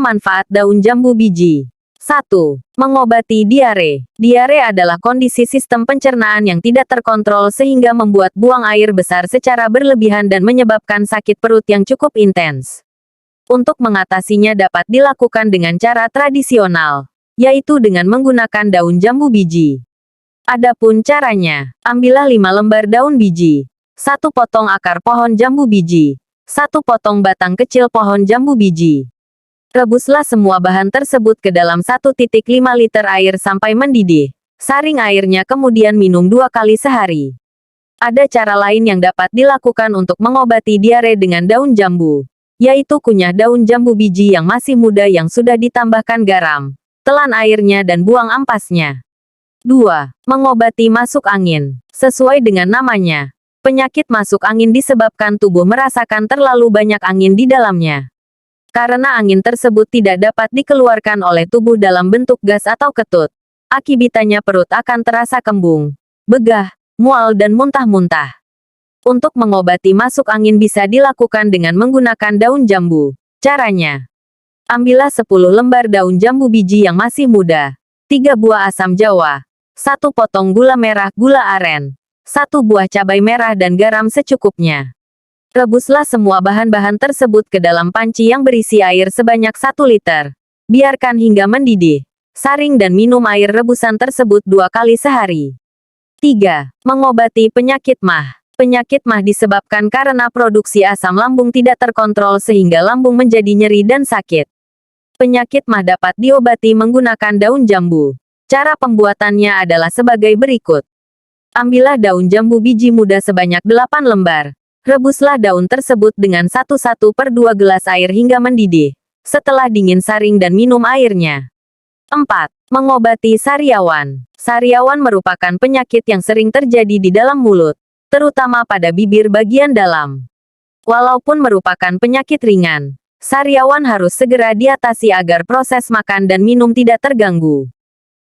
manfaat daun jambu biji. 1. Mengobati diare. Diare adalah kondisi sistem pencernaan yang tidak terkontrol sehingga membuat buang air besar secara berlebihan dan menyebabkan sakit perut yang cukup intens. Untuk mengatasinya dapat dilakukan dengan cara tradisional, yaitu dengan menggunakan daun jambu biji. Adapun caranya, ambillah 5 lembar daun biji, 1 potong akar pohon jambu biji, 1 potong batang kecil pohon jambu biji. Rebuslah semua bahan tersebut ke dalam 1,5 liter air sampai mendidih. Saring airnya kemudian minum 2 kali sehari. Ada cara lain yang dapat dilakukan untuk mengobati diare dengan daun jambu, yaitu kunyah daun jambu biji yang masih muda yang sudah ditambahkan garam, telan airnya dan buang ampasnya. 2. Mengobati masuk angin. Sesuai dengan namanya, penyakit masuk angin disebabkan tubuh merasakan terlalu banyak angin di dalamnya. Karena angin tersebut tidak dapat dikeluarkan oleh tubuh dalam bentuk gas atau ketut, akibatnya perut akan terasa kembung, begah, mual dan muntah-muntah. Untuk mengobati masuk angin bisa dilakukan dengan menggunakan daun jambu. Caranya, ambillah 10 lembar daun jambu biji yang masih muda, 3 buah asam jawa, 1 potong gula merah gula aren, 1 buah cabai merah dan garam secukupnya. Rebuslah semua bahan-bahan tersebut ke dalam panci yang berisi air sebanyak 1 liter. Biarkan hingga mendidih. Saring dan minum air rebusan tersebut 2 kali sehari. 3. Mengobati penyakit MAH. Penyakit MAH disebabkan karena produksi asam lambung tidak terkontrol sehingga lambung menjadi nyeri dan sakit. Penyakit MAH dapat diobati menggunakan daun jambu. Cara pembuatannya adalah sebagai berikut. Ambillah daun jambu biji muda sebanyak 8 lembar. Rebuslah daun tersebut dengan 1/1/2 gelas air hingga mendidih. Setelah dingin saring dan minum airnya. 4. Mengobati sariawan. Sariawan merupakan penyakit yang sering terjadi di dalam mulut, terutama pada bibir bagian dalam. Walaupun merupakan penyakit ringan, sariawan harus segera diatasi agar proses makan dan minum tidak terganggu.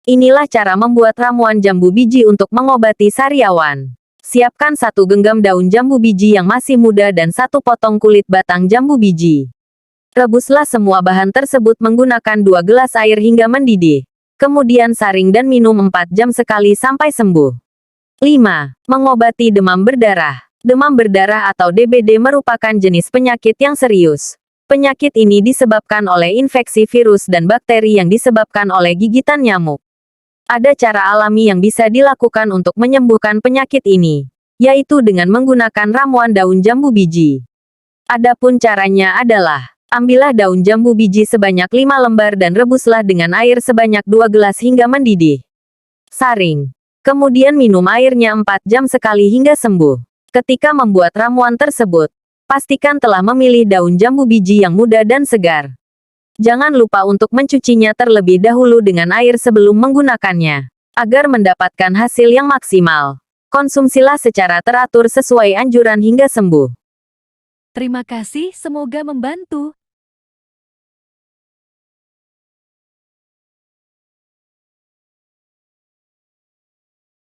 Inilah cara membuat ramuan jambu biji untuk mengobati sariawan. Siapkan 1 genggam daun jambu biji yang masih muda dan 1 potong kulit batang jambu biji. Rebuslah semua bahan tersebut menggunakan 2 gelas air hingga mendidih. Kemudian saring dan minum 4 jam sekali sampai sembuh. 5. Mengobati demam berdarah. Demam berdarah atau DBD merupakan jenis penyakit yang serius. Penyakit ini disebabkan oleh infeksi virus dan bakteri yang disebabkan oleh gigitan nyamuk. Ada cara alami yang bisa dilakukan untuk menyembuhkan penyakit ini, yaitu dengan menggunakan ramuan daun jambu biji. Adapun caranya adalah, ambillah daun jambu biji sebanyak 5 lembar dan rebuslah dengan air sebanyak 2 gelas hingga mendidih. Saring. Kemudian minum airnya 4 jam sekali hingga sembuh. Ketika membuat ramuan tersebut, pastikan telah memilih daun jambu biji yang muda dan segar. Jangan lupa untuk mencucinya terlebih dahulu dengan air sebelum menggunakannya, agar mendapatkan hasil yang maksimal. Konsumsilah secara teratur sesuai anjuran hingga sembuh. Terima kasih, semoga membantu.